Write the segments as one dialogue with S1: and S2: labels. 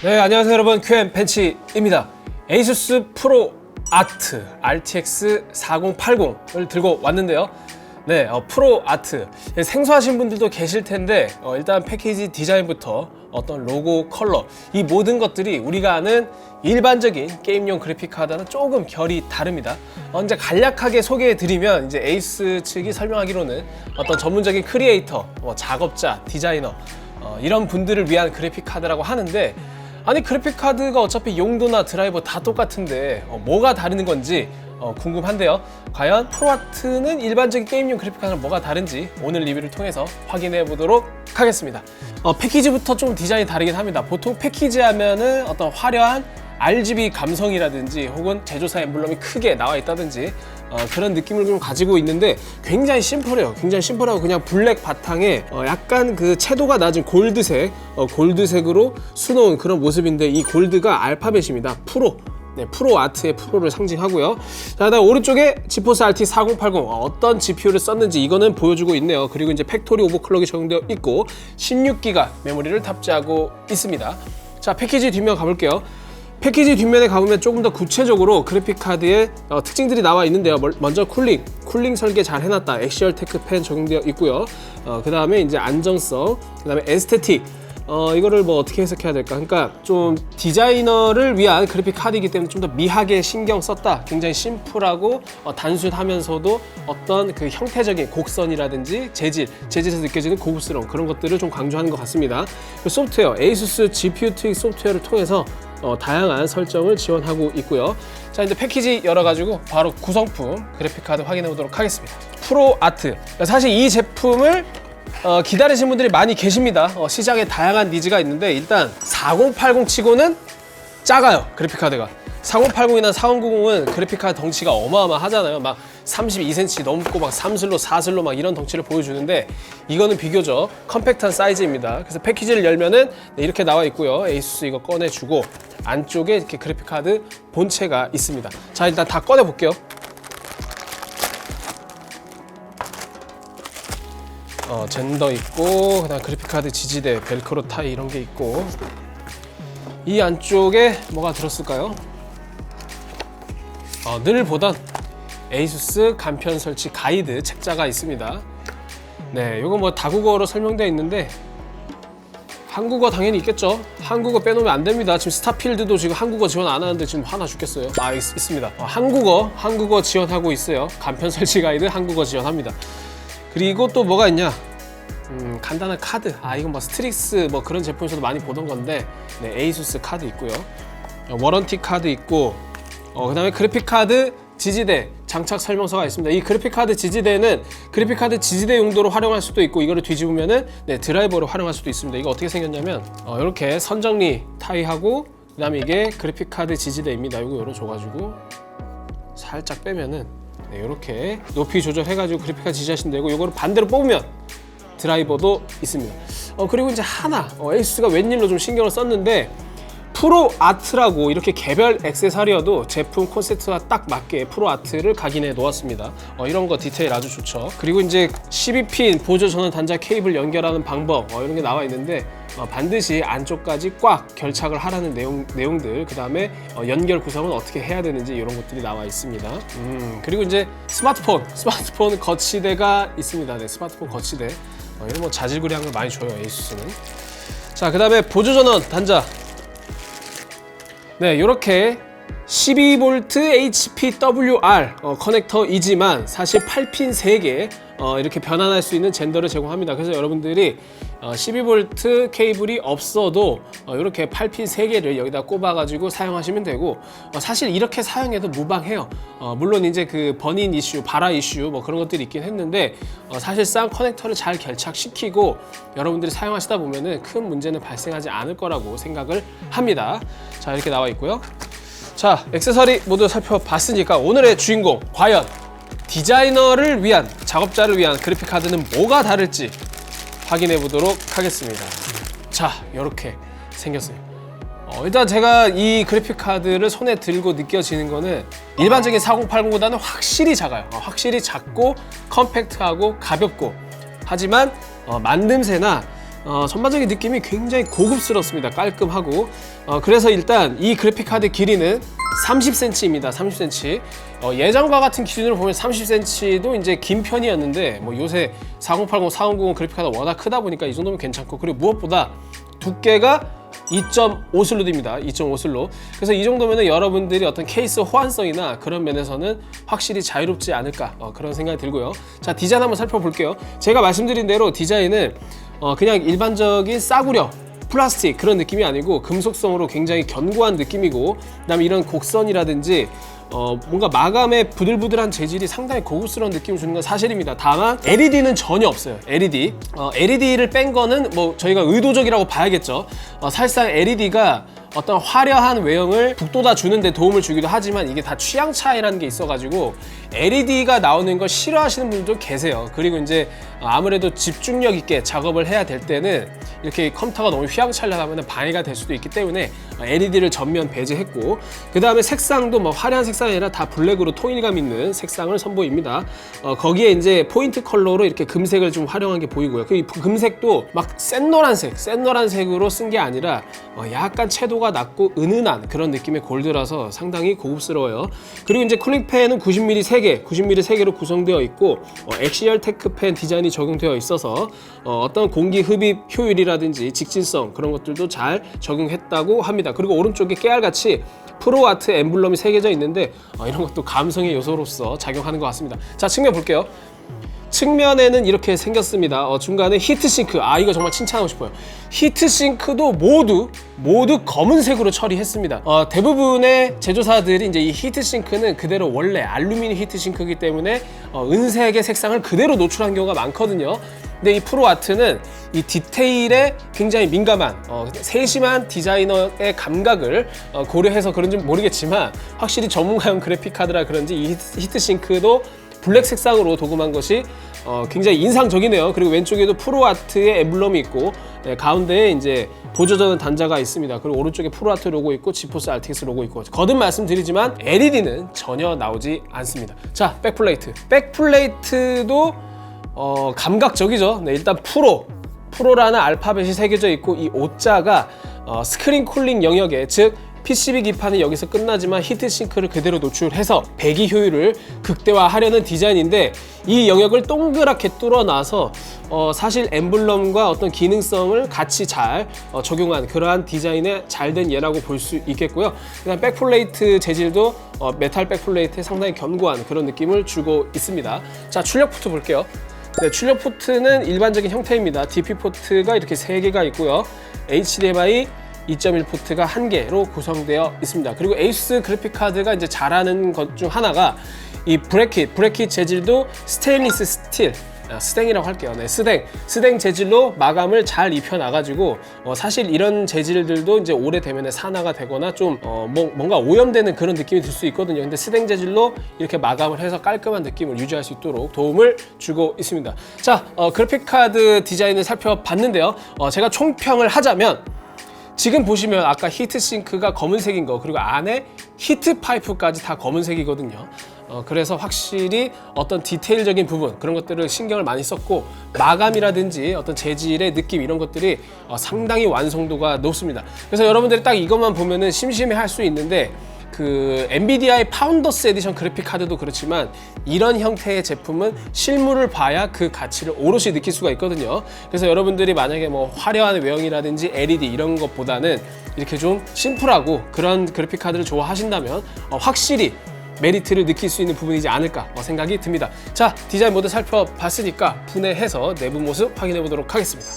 S1: 네, 안녕하세요 여러분, QM 벤치입니다. 에이수스 프로 아트 RTX 4080을 들고 왔는데요. 네, 프로 아트 생소하신 분들도 계실 텐데 일단 패키지 디자인부터 어떤 로고, 컬러 이 모든 것들이 우리가 아는 일반적인 게임용 그래픽 카드와는 조금 결이 다릅니다. 이제 간략하게 소개해드리면 이제 에이스 측이 설명하기로는 어떤 전문적인 크리에이터, 작업자, 디자이너 이런 분들을 위한 그래픽 카드라고 하는데, 아니 그래픽 카드가 어차피 용도나 드라이버 다 똑같은데 뭐가 다른 건지 궁금한데요. 과연 프로아트는 일반적인 게임용 그래픽 카드랑 뭐가 다른지 오늘 리뷰를 통해서 확인해 보도록 하겠습니다. 패키지부터 좀 디자인이 다르긴 합니다. 보통 패키지 하면은 어떤 화려한 RGB 감성이라든지 혹은 제조사 엠블럼이 크게 나와 있다든지 그런 느낌을 좀 가지고 있는데, 굉장히 심플해요. 굉장히 심플하고 그냥 블랙 바탕에 약간 그 채도가 낮은 골드색, 골드색으로 수놓은 그런 모습인데, 이 골드가 알파벳입니다. 프로. 네, 프로 아트의 프로를 상징하고요. 자, 그다음 오른쪽에 지포스 RT 4080 어떤 GPU를 썼는지 이거는 보여주고 있네요. 그리고 이제 팩토리 오버클럭이 적용되어 있고 16기가 메모리를 탑재하고 있습니다. 자, 패키지 뒷면 가볼게요. 패키지 뒷면에 가보면 조금 더 구체적으로 그래픽 카드의 특징들이 나와 있는데요. 먼저 쿨링 설계 잘 해놨다. 엑시얼 테크 팬 적용되어 있고요. 그 다음에 이제 안정성, 그 다음에 에스테틱. 이거를 뭐 어떻게 해석해야 될까? 그러니까 좀 디자이너를 위한 그래픽 카드이기 때문에 좀 더 미하게 신경 썼다. 굉장히 심플하고 단순하면서도 어떤 그 형태적인 곡선이라든지 재질에서 느껴지는 고급스러운 그런 것들을 좀 강조하는 것 같습니다. 그 소프트웨어, 에이수스 GPU 트윅 소프트웨어를 통해서 다양한 설정을 지원하고 있고요. 자, 이제 패키지 열어가지고 바로 구성품 그래픽 카드 확인해 보도록 하겠습니다. 프로 아트. 사실 이 제품을 기다리신 분들이 많이 계십니다. 시장에 다양한 니즈가 있는데, 일단 4080 치고는 작아요. 그래픽 카드가 4080이나 4090은 그래픽 카드 덩치가 어마어마하잖아요. 막 32cm 넘고 막 3슬롯, 4슬롯 막 이런 덩치를 보여주는데, 이거는 비교적 컴팩트한 사이즈입니다. 그래서 패키지를 열면은 이렇게 나와 있고요. 에이수스 이거 꺼내주고 안쪽에 이렇게 그래픽 카드 본체가 있습니다. 자, 일단 다 꺼내 볼게요. 젠더 있고, 그다음 그래픽 카드 지지대, 벨크로 타이 이런 게 있고, 이 안쪽에 뭐가 들었을까요? 늘 보던 에이수스 간편 설치 가이드 책자가 있습니다. 네, 이거 뭐 다국어로 설명되어 있는데 한국어 당연히 있겠죠. 한국어 빼놓으면 안 됩니다. 지금 스타필드도 지금 한국어 지원 안 하는데 지금 화나 죽겠어요. 있습니다. 한국어 지원하고 있어요. 간편 설치 가이드 한국어 지원합니다. 그리고 또 뭐가 있냐? 간단한 카드. 이건 뭐 스트릭스 뭐 그런 제품에서도 많이 보던 건데, 네, 에이수스 카드 있고요. 워런티 카드 있고, 그다음에 그래픽 카드 지지대 장착 설명서가 있습니다. 이 그래픽 카드 지지대는 그래픽 카드 지지대 용도로 활용할 수도 있고, 이거를 뒤집으면은 드라이버로 활용할 수도 있습니다. 이거 어떻게 생겼냐면 이렇게 선정리 타이하고, 그다음에 이게 그래픽 카드 지지대입니다. 이거 열어줘가지고 살짝 빼면은 이렇게 높이 조절해가지고 그래픽 카드 지지하시면 되고, 이거를 반대로 뽑으면 드라이버도 있습니다. 그리고 이제 하나 에이수스가 웬일로 좀 신경을 썼는데, 프로 아트라고 이렇게 개별 액세서리여도 제품 콘셉트와 딱 맞게 프로 아트를 각인해 놓았습니다. 이런 거 디테일 아주 좋죠. 그리고 이제 12핀 보조 전원 단자 케이블 연결하는 방법 이런 게 나와 있는데, 반드시 안쪽까지 꽉 결착을 하라는 내용들, 그 다음에 연결 구성은 어떻게 해야 되는지 이런 것들이 나와 있습니다. 그리고 이제 스마트폰 거치대가 있습니다. 네, 스마트폰 거치대. 이런 뭐 자질구레한 걸 많이 줘요, 에이수스는. 자, 그 다음에 보조 전원 단자. 네, 이렇게 12V HPWR 커넥터이지만 사실 8핀 3개 이렇게 변환할 수 있는 젠더를 제공합니다. 그래서 여러분들이 12V 케이블이 없어도 이렇게 8핀 3개를 여기다 꼽아가지고 사용하시면 되고, 사실 이렇게 사용해도 무방해요. 물론 이제 그 버닌 이슈, 발화 이슈 뭐 그런 것들이 있긴 했는데, 사실상 커넥터를 잘 결착시키고 여러분들이 사용하시다 보면은 큰 문제는 발생하지 않을 거라고 생각을 합니다. 자, 이렇게 나와 있고요. 자, 액세서리 모두 살펴봤으니까 오늘의 주인공, 과연 디자이너를 위한, 작업자를 위한 그래픽 카드는 뭐가 다를지 확인해 보도록 하겠습니다. 자, 이렇게 생겼어요. 일단 제가 이 그래픽 카드를 손에 들고 느껴지는 거는 일반적인 4080보다는 확실히 작아요. 확실히 작고 컴팩트하고 가볍고, 하지만 만듦새나 전반적인 느낌이 굉장히 고급스럽습니다. 깔끔하고. 그래서 일단 이 그래픽카드 길이는 30cm입니다. 30cm. 예전과 같은 기준으로 보면 30cm도 이제 긴 편이었는데, 뭐 요새 4080, 4090 그래픽카드 워낙 크다 보니까 이 정도면 괜찮고, 그리고 무엇보다 두께가 2.5슬롯입니다. 2.5슬롯. 그래서 이 정도면은 여러분들이 어떤 케이스 호환성이나 그런 면에서는 확실히 자유롭지 않을까, 그런 생각이 들고요. 자, 디자인 한번 살펴볼게요. 제가 말씀드린 대로 디자인은 그냥 일반적인 싸구려 플라스틱 그런 느낌이 아니고 금속성으로 굉장히 견고한 느낌이고, 그다음에 이런 곡선이라든지 뭔가 마감의 부들부들한 재질이 상당히 고급스러운 느낌을 주는 건 사실입니다. 다만 LED는 전혀 없어요. LED를 뺀 거는 뭐 저희가 의도적이라고 봐야겠죠. 사실상 LED가 어떤 화려한 외형을 북돋아 주는데 도움을 주기도 하지만 이게 다 취향 차이라는 게 있어가지고 LED가 나오는 걸 싫어하시는 분들도 계세요. 그리고 이제 아무래도 집중력 있게 작업을 해야 될 때는 이렇게 컴퓨터가 너무 휘황찬란하면 방해가 될 수도 있기 때문에 LED를 전면 배제했고, 그 다음에 색상도 뭐 화려한 색상이 아니라 다 블랙으로 통일감 있는 색상을 선보입니다. 거기에 이제 포인트 컬러로 이렇게 금색을 좀 활용한 게 보이고요. 그 금색도 막 센 노란색으로 쓴 게 아니라 약간 채도가 낮고 은은한 그런 느낌의 골드라서 상당히 고급스러워요. 그리고 이제 쿨링팬은 90mm 3개, 90mm 3개로 구성되어 있고, 엑시얼 테크팬 디자인이 적용되어 있어서 어떤 공기 흡입 효율이라든지 직진성 그런 것들도 잘 적용했다고 합니다. 그리고 오른쪽에 깨알같이 프로아트 엠블럼이 새겨져 있는데 이런 것도 감성의 요소로서 작용하는 것 같습니다. 자, 측면 볼게요. 측면에는 이렇게 생겼습니다. 중간에 히트싱크, 이거 정말 칭찬하고 싶어요. 히트싱크도 모두 검은색으로 처리했습니다. 대부분의 제조사들이 이제 이 히트싱크는 그대로 원래 알루미늄 히트싱크이기 때문에 은색의 색상을 그대로 노출한 경우가 많거든요. 근데 이 프로아트는 이 디테일에 굉장히 민감한 세심한 디자이너의 감각을 고려해서 그런지 모르겠지만 확실히 전문가용 그래픽카드라 그런지 이 히트싱크도 블랙 색상으로 도금한 것이 굉장히 인상적이네요. 그리고 왼쪽에도 프로아트의 엠블럼이 있고, 가운데에 이제 보조전원 단자가 있습니다. 그리고 오른쪽에 프로아트 로고 있고 지포스 RTX 로고 있고, 거듭 말씀드리지만 LED는 전혀 나오지 않습니다. 자, 백플레이트도 감각적이죠. 네, 일단 프로라는 알파벳이 새겨져 있고, 이 O자가 스크린 쿨링 영역에, 즉 PCB 기판이 여기서 끝나지만 히트싱크를 그대로 노출해서 배기 효율을 극대화하려는 디자인인데, 이 영역을 동그랗게 뚫어놔서 사실 엠블럼과 어떤 기능성을 같이 잘 적용한 그러한 디자인의 잘된 예라고 볼 수 있겠고요. 그다음 백플레이트 재질도 메탈 백플레이트에 상당히 견고한 그런 느낌을 주고 있습니다. 자, 출력 포트 볼게요. 네, 출력 포트는 일반적인 형태입니다. DP 포트가 이렇게 3개가 있고요. HDMI 2.1 포트가 1개로 구성되어 있습니다. 그리고 에이수스 그래픽카드가 이제 잘하는 것 중 하나가 이 브래킷 재질도 스테인리스 스틸, 스댕이라고 할게요. 네, 스댕 재질로 마감을 잘 입혀놔가지고 사실 이런 재질들도 이제 오래되면 산화가 되거나 좀 뭔가 오염되는 그런 느낌이 들 수 있거든요. 근데 스댕 재질로 이렇게 마감을 해서 깔끔한 느낌을 유지할 수 있도록 도움을 주고 있습니다. 자, 그래픽카드 디자인을 살펴봤는데요. 제가 총평을 하자면, 지금 보시면 아까 히트싱크가 검은색인 거, 그리고 안에 히트 파이프까지 다 검은색이거든요. 그래서 확실히 어떤 디테일적인 부분, 그런 것들을 신경을 많이 썼고, 마감이라든지 어떤 재질의 느낌, 이런 것들이 상당히 완성도가 높습니다. 그래서 여러분들이 딱 이것만 보면은 심심해 할 수 있는데, 그 엔비디아의 파운더스 에디션 그래픽 카드도 그렇지만 이런 형태의 제품은 실물을 봐야 그 가치를 오롯이 느낄 수가 있거든요. 그래서 여러분들이 만약에 뭐 화려한 외형이라든지 LED 이런 것보다는 이렇게 좀 심플하고 그런 그래픽 카드를 좋아하신다면 확실히 메리트를 느낄 수 있는 부분이지 않을까 생각이 듭니다. 자, 디자인 모두 살펴봤으니까 분해해서 내부 모습 확인해 보도록 하겠습니다.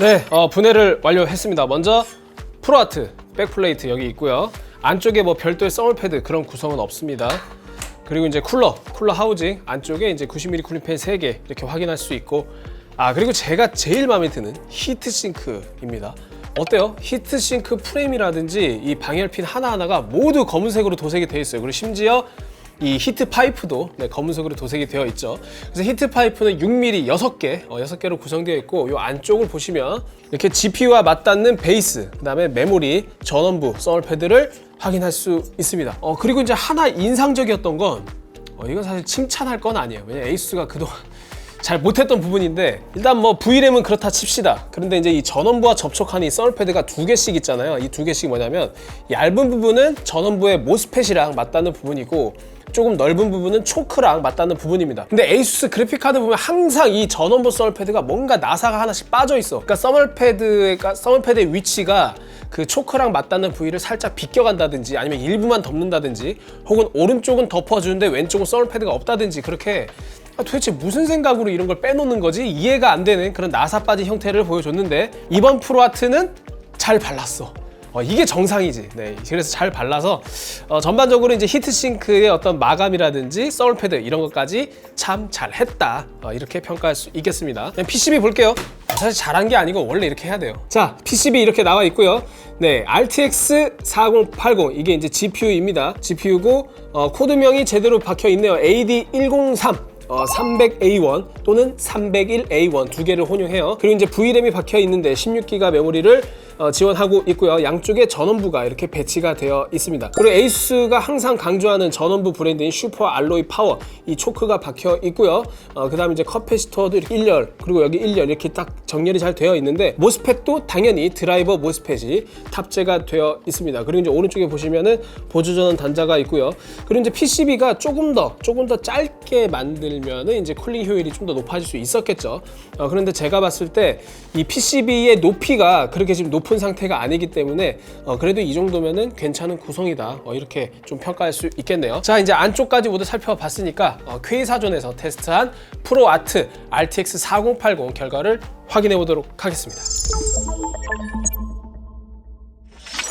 S1: 네, 분해를 완료했습니다. 먼저 프로아트 백플레이트 여기 있고요. 안쪽에 뭐 별도의 서멀 패드 그런 구성은 없습니다. 그리고 이제 쿨러 하우징 안쪽에 이제 90mm 쿨링팬 3개 이렇게 확인할 수 있고, 그리고 제가 제일 마음에 드는 히트싱크입니다. 어때요? 히트싱크 프레임이라든지 이 방열핀 하나하나가 모두 검은색으로 도색이 되어 있어요. 그리고 심지어 이 히트 파이프도 검은색으로 도색이 되어 있죠. 그래서 히트 파이프는 6mm 6개로 구성되어 있고, 이 안쪽을 보시면 이렇게 GPU와 맞닿는 베이스, 그다음에 메모리, 전원부, 서멀 패드를 확인할 수 있습니다. 그리고 이제 하나 인상적이었던 건 이건 사실 칭찬할 건 아니에요. 왜냐면 에이수스가 그동안 잘 못했던 부분인데, 일단 뭐 V램은 그렇다 칩시다. 그런데 이제 이 전원부와 접촉하는 이 서울 패드가 두 개씩 있잖아요. 이 두 개씩 뭐냐면, 얇은 부분은 전원부의 모스펫이랑 맞닿는 부분이고, 조금 넓은 부분은 초크랑 맞닿는 부분입니다. 근데 에이수스 그래픽카드 보면 항상 이 전원부 서울 패드가 뭔가 나사가 하나씩 빠져 있어. 그러니까 서울 패드의 위치가 그 초크랑 맞닿는 부위를 살짝 비껴간다든지, 아니면 일부만 덮는다든지, 혹은 오른쪽은 덮어주는데 왼쪽은 서울 패드가 없다든지, 그렇게 도대체 무슨 생각으로 이런 걸 빼놓는 거지? 이해가 안 되는 그런 나사 빠진 형태를 보여줬는데, 이번 프로아트는 잘 발랐어. 이게 정상이지. 네, 그래서 잘 발라서 전반적으로 이제 히트싱크의 어떤 마감이라든지 서울패드 이런 것까지 참 잘했다, 이렇게 평가할 수 있겠습니다. PCB 볼게요. 사실 잘한 게 아니고 원래 이렇게 해야 돼요. 자, PCB 이렇게 나와 있고요. 네, RTX 4080 이게 이제 GPU입니다. GPU고 코드명이 제대로 박혀 있네요. AD103 300A1 또는 301A1 두 개를 혼용해요. 그리고 이제 V램이 박혀 있는데 16기가 메모리를 지원하고 있고요. 양쪽에 전원부가 이렇게 배치가 되어 있습니다. 그리고 에이수스가 항상 강조하는 전원부 브랜드인 슈퍼 알로이 파워, 이 초크가 박혀 있고요. 그 다음에 이제 커패시터도 이렇게 1열, 그리고 여기 1열 이렇게 딱 정렬이 잘 되어 있는데, 모스펫도 당연히 드라이버 모스펫이 탑재가 되어 있습니다. 그리고 이제 오른쪽에 보시면은 보조전원 단자가 있고요. 그리고 이제 PCB가 조금 더 짧게 만들면은 이제 쿨링 효율이 좀 더 높아질 수 있었겠죠. 그런데 제가 봤을 때 이 PCB의 높이가 그렇게 지금 높은 상태가 아니기 때문에 그래도 이 정도면은 괜찮은 구성이다, 이렇게 좀 평가할 수 있겠네요. 자, 이제 안쪽까지 모두 살펴봤으니까 퀘이사전에서 테스트한 프로아트 RTX 4080 결과를 확인해 보도록 하겠습니다.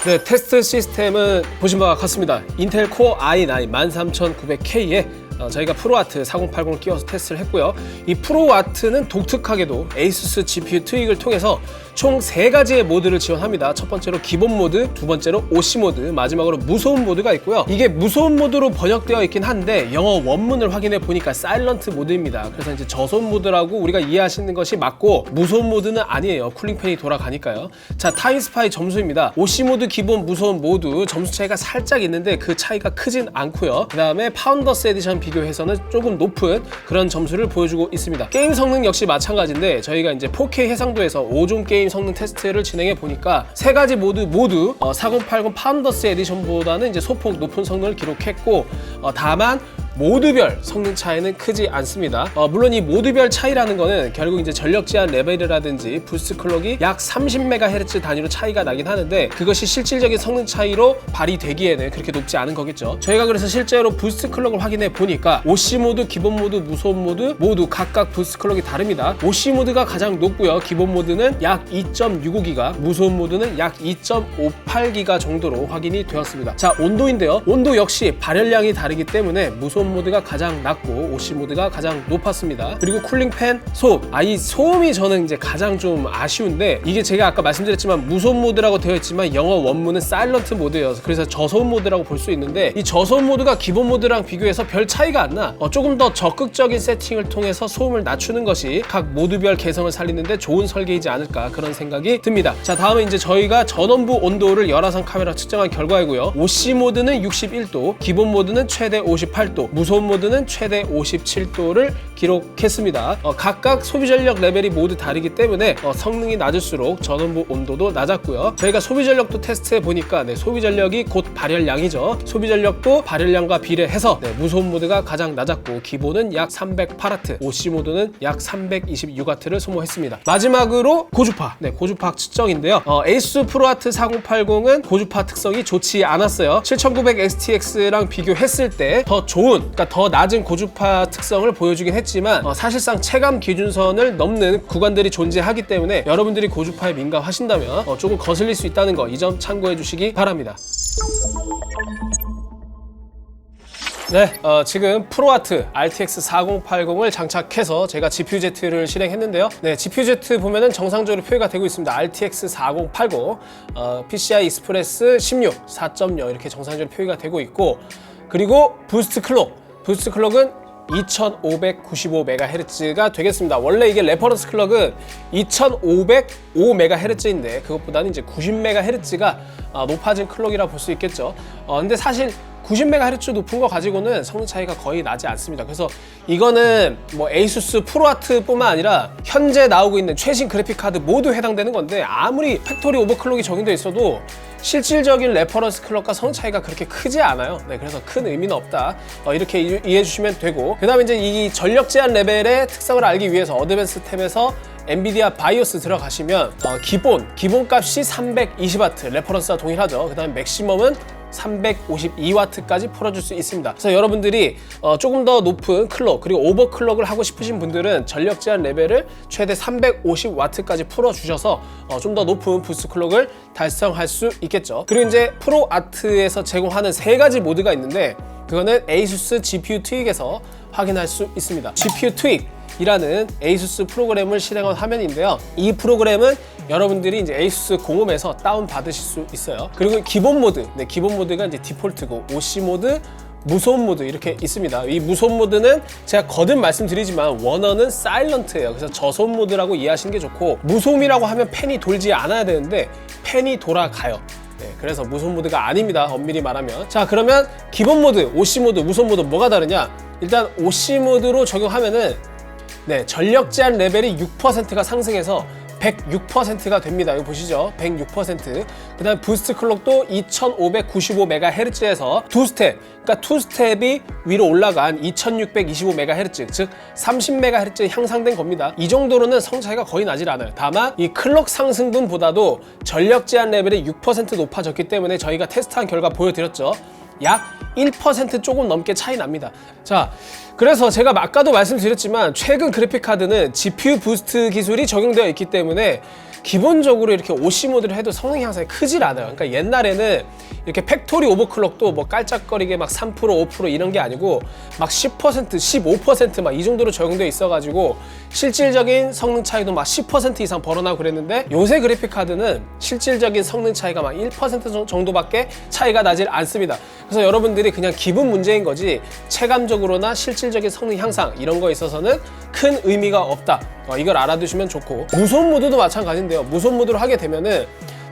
S1: 네, 테스트 시스템은 보신 바와 같습니다. 인텔 코어 i9 13900K에 저희가 프로아트 4080을 끼워서 테스트를 했고요. 이 프로아트는 독특하게도 에이수스 GPU 트윅을 통해서 총 3가지의 모드를 지원합니다. 첫 번째로 기본 모드, 두 번째로 OC 모드, 마지막으로 무소음 모드가 있고요. 이게 무소음 모드로 번역되어 있긴 한데 영어 원문을 확인해 보니까 사일런트 모드입니다. 그래서 이제 저소음 모드라고 우리가 이해하시는 것이 맞고, 무소음 모드는 아니에요. 쿨링팬이 돌아가니까요. 자, 타임스파이 점수입니다. OC 모드, 기본, 무소음 모두 점수 차이가 살짝 있는데 그 차이가 크진 않고요. 그 다음에 파운더스 에디션 비교해서는 조금 높은 그런 점수를 보여주고 있습니다. 게임 성능 역시 마찬가지인데, 저희가 이제 4K 해상도에서 5종 게임 성능 테스트를 진행해 보니까 3가지 모두 4080 파운더스 에디션보다는 이제 소폭 높은 성능을 기록했고, 다만 모드별 성능 차이는 크지 않습니다. 물론 이 모드별 차이라는 거는 결국 이제 전력 제한 레벨이라든지 부스트 클럭이 약 30MHz 단위로 차이가 나긴 하는데, 그것이 실질적인 성능 차이로 발휘되기에는 그렇게 높지 않은 거겠죠. 저희가 그래서 실제로 부스트 클럭을 확인해 보니까 OC 모드, 기본 모드, 무소음 모드 모두 각각 부스트 클럭이 다릅니다. OC 모드가 가장 높고요. 기본 모드는 약 2.65기가, 무소음 모드는 약 2.58기가 정도로 확인이 되었습니다. 자, 온도인데요. 온도 역시 발열량이 다르기 때문에 무소음 모드가 가장 낮고 OC 모드가 가장 높았습니다. 그리고 쿨링팬 소음, 이 소음이 저는 이제 가장 좀 아쉬운데, 이게 제가 아까 말씀드렸지만 무소음 모드라고 되어 있지만 영어 원문은 사일런트 모드예요. 그래서 저소음 모드라고 볼 수 있는데, 이 저소음 모드가 기본 모드랑 비교해서 별 차이가 안 나. 조금 더 적극적인 세팅을 통해서 소음을 낮추는 것이 각 모드별 개성을 살리는데 좋은 설계이지 않을까, 그런 생각이 듭니다. 자, 다음은 이제 저희가 전원부 온도를 열화상 카메라 측정한 결과이고요. OC 모드는 61도, 기본 모드는 최대 58도, 무소음 모드는 최대 57도를 기록했습니다. 각각 소비전력 레벨이 모두 다르기 때문에 성능이 낮을수록 전원부 온도도 낮았고요. 저희가 소비전력도 테스트해 보니까 소비전력이 곧 발열량이죠. 소비전력도 발열량과 비례해서 무소음 모드가 가장 낮았고, 기본은 약 308W, OC 모드는 약 326W를 소모했습니다. 마지막으로 고주파, 고주파 측정인데요. 에이수스 프로아트 4080은 고주파 특성이 좋지 않았어요. 7900XTX랑 비교했을 때 더 좋은, 그러니까 더 낮은 고주파 특성을 보여주긴 했지만 사실상 체감 기준선을 넘는 구간들이 존재하기 때문에 여러분들이 고주파에 민감하신다면 조금 거슬릴 수 있다는 거, 이 점 참고해 주시기 바랍니다. 네, 지금 프로아트 RTX 4080을 장착해서 제가 GPU-Z를 실행했는데요. 네, GPU-Z 보면은 정상적으로 표기가 되고 있습니다. RTX 4080, PCI 익스프레스 16, 4.0 이렇게 정상적으로 표기가 되고 있고, 그리고 부스트 클럭은 2595MHz가 되겠습니다. 원래 이게 레퍼런스 클럭은 2505MHz인데 그것보다는 이제 90MHz가 높아진 클럭이라 볼 수 있겠죠. 근데 사실 90MHz 높은 거 가지고는 성능 차이가 거의 나지 않습니다. 그래서 이거는 뭐 에이수스 프로아트뿐만 아니라 현재 나오고 있는 최신 그래픽 카드 모두 해당되는 건데, 아무리 팩토리 오버클럭이 적용돼 있어도 실질적인 레퍼런스 클럭과 성능 차이가 그렇게 크지 않아요. 네, 그래서 큰 의미는 없다. 이렇게 이해해 주시면 되고, 그 다음에 이제 이 전력 제한 레벨의 특성을 알기 위해서 어드밴스 탭에서 엔비디아 바이오스 들어가시면 기본 값이 320W, 레퍼런스와 동일하죠. 그 다음에 맥시멈은 352W까지 풀어줄 수 있습니다. 그래서 여러분들이 조금 더 높은 클럭 그리고 오버클럭을 하고 싶으신 분들은 전력 제한 레벨을 최대 350W까지 풀어주셔서 좀 더 높은 부스트 클럭을 달성할 수 있겠죠. 그리고 이제 프로 아트에서 제공하는 3가지 모드가 있는데, 그거는 ASUS GPU 트윅에서 확인할 수 있습니다. GPU 트윅 이라는 ASUS 프로그램을 실행한 화면인데요. 이 프로그램은 여러분들이 이제 ASUS 공홈에서 다운 받으실 수 있어요. 그리고 기본 모드, 네, 기본 모드가 이제 디폴트고, OC 모드, 무소음 모드 이렇게 있습니다. 이 무소음 모드는 제가 거듭 말씀드리지만 원어는 사일런트예요. 그래서 저소음 모드라고 이해하시는 게 좋고, 무소음이라고 하면 팬이 돌지 않아야 되는데 팬이 돌아가요. 네, 그래서 무소음 모드가 아닙니다. 엄밀히 말하면. 자, 그러면 기본 모드, OC 모드, 무소음 모드 뭐가 다르냐? 일단 OC 모드로 적용하면은 네, 전력 제한 레벨이 6%가 상승해서 106%가 됩니다. 이거 보시죠. 106%. 그 다음 부스트 클럭도 2595MHz에서 두 스텝, 그러니까 투 스텝이 위로 올라간 2625MHz, 즉 30MHz 향상된 겁니다. 이 정도로는 성능 차이가 거의 나질 않아요. 다만 이 클럭 상승분보다도 전력 제한 레벨이 6% 높아졌기 때문에 저희가 테스트한 결과 보여드렸죠. 약 1% 조금 넘게 차이 납니다. 자, 그래서 제가 아까도 말씀드렸지만 최근 그래픽카드는 GPU 부스트 기술이 적용되어 있기 때문에 기본적으로 이렇게 OC 모드를 해도 성능 향상이 크질 않아요. 그러니까 옛날에는 이렇게 팩토리 오버클럭도 뭐 깔짝거리게 막 3%, 5% 이런 게 아니고 막 10%, 15% 막 이 정도로 적용되어 있어가지고 실질적인 성능 차이도 막 10% 이상 벌어나고 그랬는데, 요새 그래픽 카드는 실질적인 성능 차이가 막 1% 정도밖에 차이가 나질 않습니다. 그래서 여러분들이 그냥 기분 문제인 거지 체감적으로나 실질적인 성능 향상 이런 거에 있어서는 큰 의미가 없다. 이걸 알아두시면 좋고, 무소음 모드도 마찬가지인데요. 무소음 모드로 하게 되면은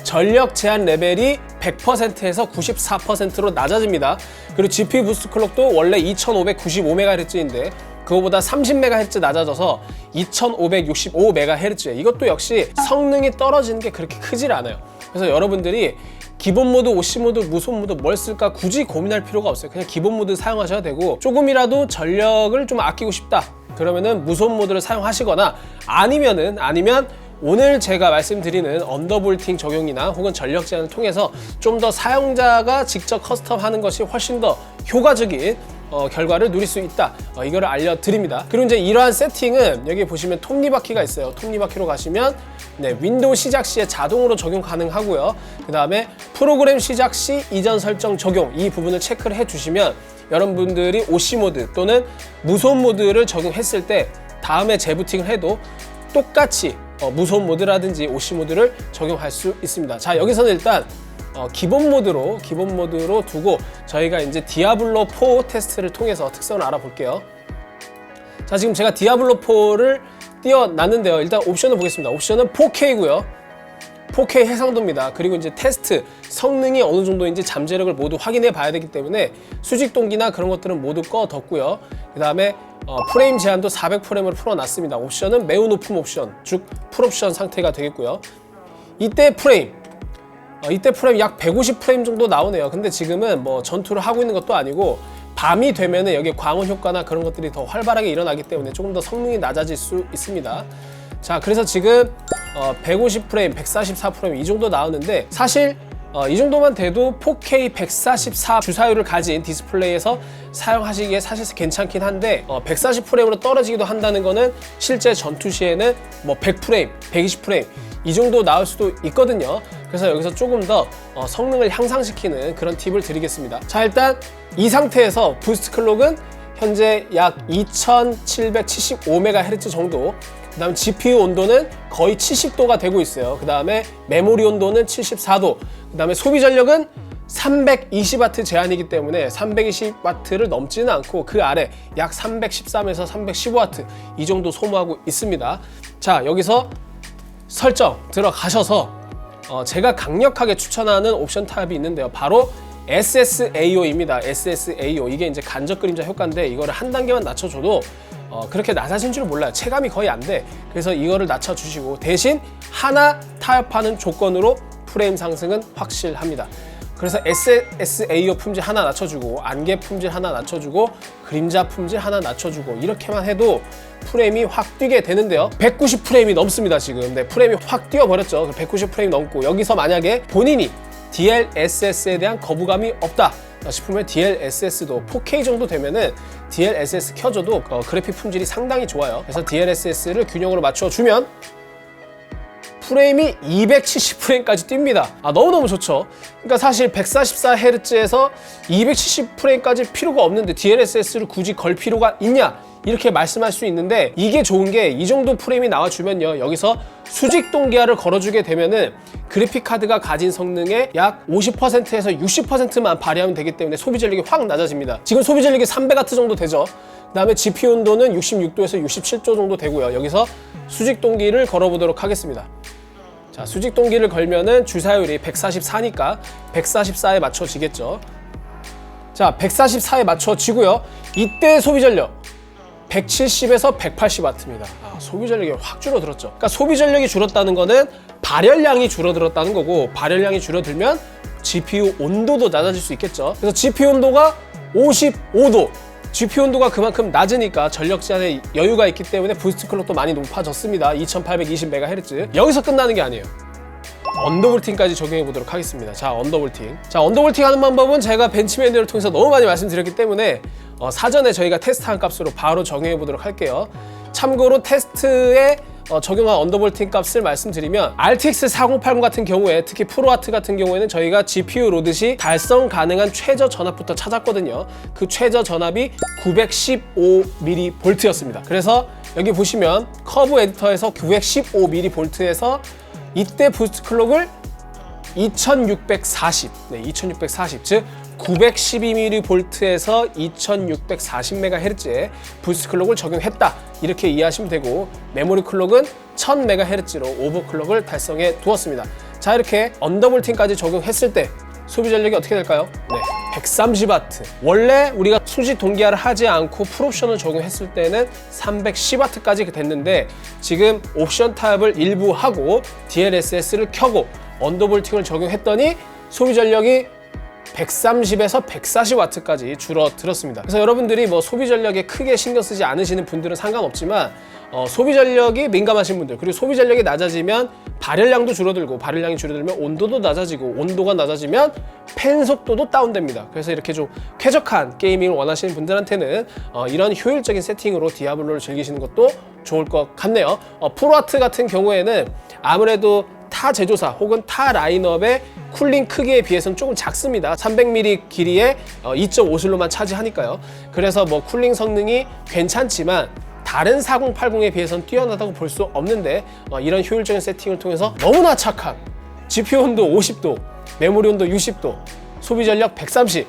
S1: 전력 제한 레벨이 100%에서 94%로 낮아집니다. 그리고 GPU 부스트 클럭도 원래 2595MHz인데 그거보다 30MHz 낮아져서 2565MHz예요. 이것도 역시 성능이 떨어지는 게 그렇게 크질 않아요. 그래서 여러분들이 기본 모드, OC 모드, 무소음 모드 뭘 쓸까 굳이 고민할 필요가 없어요. 그냥 기본 모드 사용하셔야 되고, 조금이라도 전력을 좀 아끼고 싶다 그러면은 무소음 모드를 사용하시거나, 아니면 오늘 제가 말씀드리는 언더볼팅 적용이나 혹은 전력 제한을 통해서 좀 더 사용자가 직접 커스텀하는 것이 훨씬 더 효과적인 결과를 누릴 수 있다. 이거를 알려드립니다. 그리고 이제 이러한 세팅은 여기 보시면 톱니바퀴가 있어요. 톱니바퀴로 가시면 네, 윈도우 시작 시에 자동으로 적용 가능하고요. 그 다음에 프로그램 시작 시 이전 설정 적용, 이 부분을 체크를 해주시면 여러분들이 OC 모드 또는 무소음 모드를 적용했을 때 다음에 재부팅을 해도 똑같이 무소음 모드라든지 OC 모드를 적용할 수 있습니다. 자, 여기서는 일단 기본 모드로 두고 저희가 이제 디아블로 4 테스트를 통해서 특성을 알아볼게요. 자, 지금 제가 디아블로 4를 띄워놨는데요. 일단 옵션을 보겠습니다. 옵션은 4K고요. 4K 해상도입니다. 그리고 이제 테스트 성능이 어느 정도인지 잠재력을 모두 확인해 봐야 되기 때문에 수직 동기나 그런 것들은 모두 꺼뒀고요. 그 다음에 프레임 제한도 400프레임으로 풀어놨습니다. 옵션은 매우 높은 옵션, 즉 풀옵션 상태가 되겠고요. 이때 프레임 약 150프레임 정도 나오네요. 근데 지금은 뭐 전투를 하고 있는 것도 아니고 밤이 되면은 여기 광원 효과나 그런 것들이 더 활발하게 일어나기 때문에 조금 더 성능이 낮아질 수 있습니다. 자, 그래서 지금 150프레임, 144프레임 이 정도 나오는데, 사실 이 정도만 돼도 4K 144 주사율을 가진 디스플레이에서 사용하시기에 사실 괜찮긴 한데 140프레임으로 떨어지기도 한다는 거는 실제 전투 시에는 뭐 100프레임, 120프레임 이 정도 나올 수도 있거든요. 그래서 여기서 조금 더 성능을 향상시키는 그런 팁을 드리겠습니다. 자, 일단 이 상태에서 부스트 클럭은 현재 약 2775MHz 정도, 그 다음 GPU 온도는 거의 70도가 되고 있어요. 그 다음에 메모리 온도는 74도, 그 다음에 소비 전력은 320W 제한이기 때문에 320W를 넘지는 않고 그 아래 약 313에서 315W 이 정도 소모하고 있습니다. 자, 여기서 설정 들어가셔서 제가 강력하게 추천하는 옵션 탑이 있는데요. 바로 SSAO입니다. SSAO. 이게 이제 간접 그림자 효과인데 이거를 한 단계만 낮춰줘도 그렇게 낮아진 줄 몰라요. 체감이 거의 안 돼. 그래서 이거를 낮춰주시고 대신 하나 타협하는 조건으로 프레임 상승은 확실합니다. 그래서 SSAO 품질 하나 낮춰주고 안개 품질 하나 낮춰주고 그림자 품질 하나 낮춰주고 이렇게만 해도 프레임이 확 뛰게 되는데요. 190 프레임이 넘습니다 지금. 네, 프레임이 확 뛰어버렸죠. 190 프레임 넘고 여기서 만약에 본인이 DLSS에 대한 거부감이 없다 싶으면 DLSS도 4K 정도 되면은 DLSS 켜줘도 그래픽 품질이 상당히 좋아요. 그래서 DLSS를 균형으로 맞춰주면 프레임이 270프레임까지 뜁니다. 너무너무 좋죠. 그러니까 사실 144Hz에서 270프레임까지 필요가 없는데 DLSS를 굳이 걸 필요가 있냐? 이렇게 말씀할 수 있는데 이게 좋은 게 이 정도 프레임이 나와주면요. 여기서 수직 동기화를 걸어주게 되면은 그래픽카드가 가진 성능의 약 50%에서 60%만 발휘하면 되기 때문에 소비 전력이 확 낮아집니다. 지금 소비 전력이 300W 정도 되죠. 그 다음에 GPU 온도는 66도에서 67도 정도 되고요. 여기서 수직 동기를 걸어보도록 하겠습니다. 자, 수직 동기를 걸면은 주사율이 144니까 144에 맞춰지겠죠. 자, 144에 맞춰지고요. 이때 소비 전력 170에서 180W입니다. 소비 전력이 확 줄어들었죠. 그러니까 소비 전력이 줄었다는 거는 발열량이 줄어들었다는 거고, 발열량이 줄어들면 GPU 온도도 낮아질 수 있겠죠. 그래서 GPU 온도가 55도, GPU 온도가 그만큼 낮으니까 전력 제한에 여유가 있기 때문에 부스트 클럭도 많이 높아졌습니다. 2820MHz. 여기서 끝나는 게 아니에요. 언더볼팅까지 적용해 보도록 하겠습니다. 자, 언더볼팅. 자, 언더볼팅 하는 방법은 제가 벤치 매뉴얼을 통해서 너무 많이 말씀드렸기 때문에 사전에 저희가 테스트한 값으로 바로 적용해 보도록 할게요. 참고로 테스트에 적용한 언더볼팅 값을 말씀드리면 RTX 4080 같은 경우에, 특히 프로아트 같은 경우에는 저희가 GPU 로드 시 달성 가능한 최저 전압부터 찾았거든요. 그 최저 전압이 915mV였습니다. 그래서 여기 보시면 커브 에디터에서 915mV에서 이때 부스트 클럭을 2640, 네, 2640, 즉 912mV에서 2640MHz의 부스트 클럭을 적용했다, 이렇게 이해하시면 되고, 메모리 클럭은 1000MHz로 오버클럭을 달성해 두었습니다. 자, 이렇게 언더볼팅까지 적용했을 때 소비 전력이 어떻게 될까요? 네, 130W. 원래 우리가 수직 동기화를 하지 않고 풀옵션을 적용했을 때는 310W까지 됐는데, 지금 옵션 타협을 일부 하고 DLSS를 켜고 언더볼팅을 적용했더니 소비 전력이 130에서 140W까지 줄어들었습니다. 그래서 여러분들이 뭐 소비 전력에 크게 신경 쓰지 않으시는 분들은 상관없지만, 소비 전력이 민감하신 분들, 그리고 소비 전력이 낮아지면 발열량도 줄어들고, 발열량이 줄어들면 온도도 낮아지고, 온도가 낮아지면 팬 속도도 다운됩니다. 그래서 이렇게 좀 쾌적한 게이밍을 원하시는 분들한테는 이런 효율적인 세팅으로 디아블로를 즐기시는 것도 좋을 것 같네요. 프로아트 같은 경우에는 아무래도 타 제조사 혹은 타 라인업의 쿨링 크기에 비해서는 조금 작습니다. 300mm 길이에 2.5슬로만 차지하니까요. 그래서 뭐 쿨링 성능이 괜찮지만 다른 4080에 비해서는 뛰어나다고 볼 수 없는데, 이런 효율적인 세팅을 통해서 너무나 착한 GPU 온도 50도, 메모리 온도 60도, 소비 전력 130,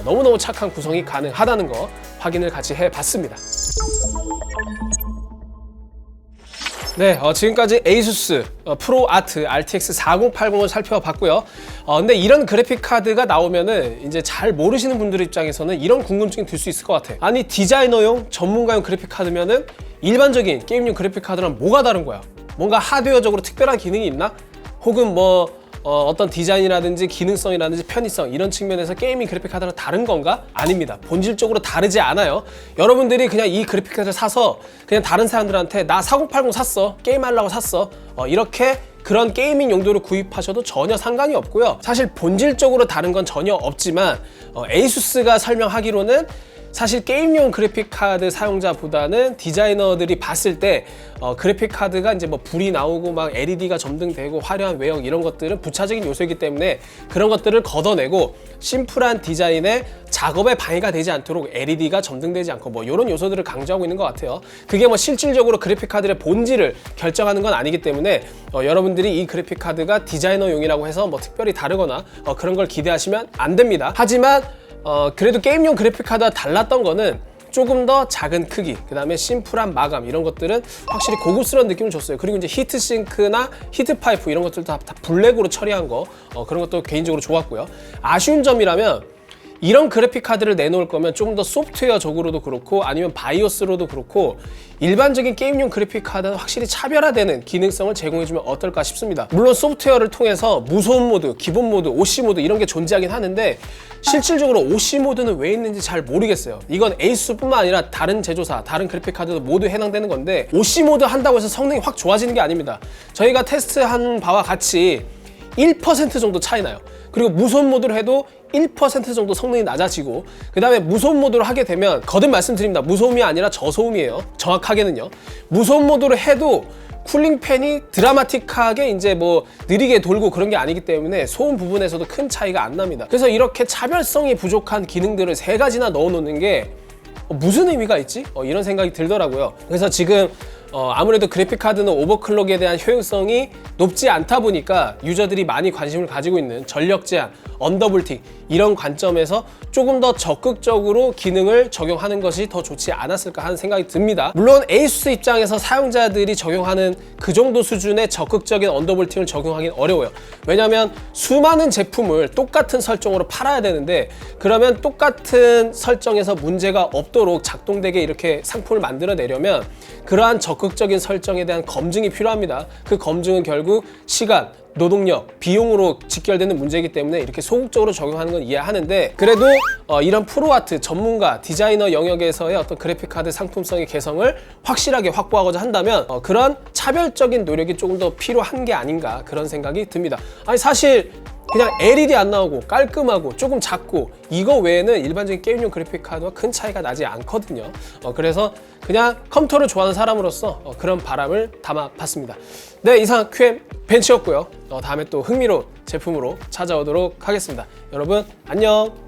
S1: 너무너무 착한 구성이 가능하다는 거 확인을 같이 해봤습니다. 네, 지금까지 ASUS 프로아트 RTX 4080을 살펴봤고요. 근데 이런 그래픽 카드가 나오면은 이제 잘 모르시는 분들 입장에서는 이런 궁금증이 들 수 있을 것 같아. 아니, 디자이너용 전문가용 그래픽 카드면은 일반적인 게임용 그래픽 카드랑 뭐가 다른 거야? 뭔가 하드웨어적으로 특별한 기능이 있나? 혹은 뭐 어떤 디자인이라든지 기능성이라든지 편의성, 이런 측면에서 게이밍 그래픽 카드랑 다른 건가? 아닙니다. 본질적으로 다르지 않아요. 여러분들이 그냥 이 그래픽 카드를 사서 그냥 다른 사람들한테 나 4080 샀어, 게임하려고 샀어, 이렇게 그런 게이밍 용도로 구입하셔도 전혀 상관이 없고요. 사실 본질적으로 다른 건 전혀 없지만, ASUS가 설명하기로는 사실 게임용 그래픽 카드 사용자보다는 디자이너들이 봤을 때 그래픽 카드가 이제 뭐 불이 나오고 막 LED가 점등되고 화려한 외형, 이런 것들은 부차적인 요소이기 때문에 그런 것들을 걷어내고 심플한 디자인에 작업에 방해가 되지 않도록 LED가 점등되지 않고 뭐 이런 요소들을 강조하고 있는 것 같아요. 그게 뭐 실질적으로 그래픽 카드의 본질을 결정하는 건 아니기 때문에 여러분들이 이 그래픽 카드가 디자이너용이라고 해서 뭐 특별히 다르거나 그런 걸 기대하시면 안 됩니다. 하지만 그래도 게임용 그래픽 카드와 달랐던 거는 조금 더 작은 크기, 그 다음에 심플한 마감, 이런 것들은 확실히 고급스러운 느낌을 줬어요. 그리고 이제 히트싱크나 히트파이프 이런 것들도 다 블랙으로 처리한 거, 그런 것도 개인적으로 좋았고요. 아쉬운 점이라면 이런 그래픽 카드를 내놓을 거면 조금 더 소프트웨어적으로도 그렇고 아니면 바이오스로도 그렇고 일반적인 게임용 그래픽 카드는 확실히 차별화되는 기능성을 제공해주면 어떨까 싶습니다. 물론 소프트웨어를 통해서 무소음 모드, 기본 모드, OC 모드 이런 게 존재하긴 하는데 실질적으로 OC 모드는 왜 있는지 잘 모르겠어요. 이건 에이수스뿐만 아니라 다른 제조사, 다른 그래픽 카드도 모두 해당되는 건데 OC 모드 한다고 해서 성능이 확 좋아지는 게 아닙니다. 저희가 테스트한 바와 같이 1% 정도 차이 나요. 그리고 무소음 모드를 해도 1% 정도 성능이 낮아지고, 그 다음에 무소음 모드로 하게 되면 거듭 말씀드립니다. 무소음이 아니라 저소음이에요. 정확하게는요. 무소음 모드로 해도 쿨링팬이 드라마틱하게 이제 뭐 느리게 돌고 그런 게 아니기 때문에 소음 부분에서도 큰 차이가 안 납니다. 그래서 이렇게 차별성이 부족한 기능들을 3가지나 넣어 놓는 게 무슨 의미가 있지? 이런 생각이 들더라고요. 그래서 지금 아무래도 그래픽카드는 오버클럭에 대한 효용성이 높지 않다 보니까 유저들이 많이 관심을 가지고 있는 전력 제한, 언더볼팅 이런 관점에서 조금 더 적극적으로 기능을 적용하는 것이 더 좋지 않았을까 하는 생각이 듭니다. 물론 에이수스 입장에서 사용자들이 적용하는 그 정도 수준의 적극적인 언더볼팅을 적용하기는 어려워요. 왜냐하면 수많은 제품을 똑같은 설정으로 팔아야 되는데 그러면 똑같은 설정에서 문제가 없도록 작동되게 이렇게 상품을 만들어내려면 그러한 적극적인 설정에 대한 검증이 필요합니다. 그 검증은 결국 시간, 노동력, 비용으로 직결되는 문제이기 때문에 이렇게 소극적으로 적용하는 건 이해하는데 그래도 이런 프로아트, 전문가, 디자이너 영역에서의 어떤 그래픽카드 상품성의 개성을 확실하게 확보하고자 한다면 그런 차별적인 노력이 조금 더 필요한 게 아닌가 그런 생각이 듭니다. 아니 사실 그냥 LED 안 나오고 깔끔하고 조금 작고 이거 외에는 일반적인 게임용 그래픽카드와 큰 차이가 나지 않거든요. 그래서 그냥 컴퓨터를 좋아하는 사람으로서 그런 바람을 담아봤습니다. 네, 이상 QM 벤치였고요. 다음에 또 흥미로운 제품으로 찾아오도록 하겠습니다. 여러분 안녕.